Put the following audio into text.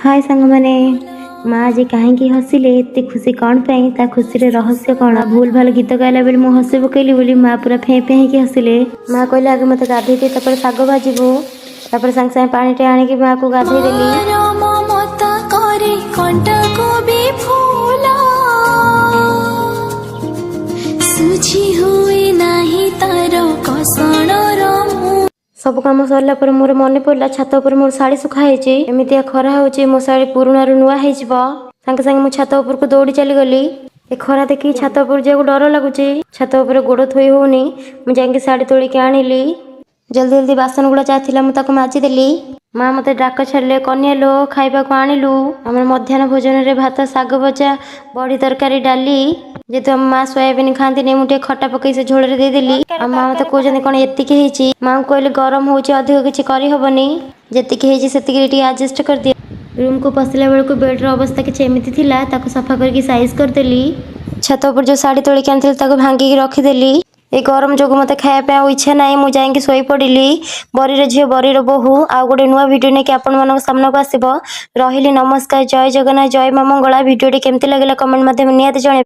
हाय सांग माने माँ आज कहीं हसिले एत खुशी कौन पाई ता खुशी रहस्य कौन भूल भाल गीत गाइला बेले मुझे हस पकईली बोली माँ पूरा फे फे कि हसिले। माँ कहले आगे मत गाधे दे शाग भाजबू सागे सागे पानी टे आनिक माँ को गाधे देली। सब कम सरला पर मोर मन पड़ा छात पर मोर शाढ़ी सुखाई एमती खरा हो मो शाढ़ी पुराणा नुआ हो सागे सागे मुझे छात उपर को दौड़ी चली गली। ए खरा देखी छात उपर जाओ डर लगुच छात उपर गोड़ थोई होनी मुझे शाढ़ी तोलिक आनिली जल्दी जल्दी बासन गुड़ा चाहला मुझे माजिदेली। माँ मत डाक छाड़े कन्या लो खाइबा को आणिलु आम मध्याह्न भोजन रे भात शाग भजा बड़ी तरकारी डाली जेतु आम माँ सोयाबीन खाती नहीं मुझे खटा पकई से झोल देदेली। माँ मत कहते कौन एति माँ कहले गरम होची अधिक किसी करहबनी जी आडजस्ट कर दिया। रूम को पशिला बेलू बेड्र अवस्था किसी एमती थिला ताको सफा करके साइज करदेली। छात उपर जो शाढ़ी तोलिक आनी भांगिक रखिदेली। ए गरम जो मत खायापी इच्छा ना मुझे शोई पड़ी बरीर झील बरीर बोहू आउ गोटे नुआ वीडियो नहीं कि आपण मान सामना को आसब रही। नमस्कार, जय जगन्नाथ, जय मां मंगला। वीडियो केमती लगे कमेंट माध्यम निहाती जणाइबे।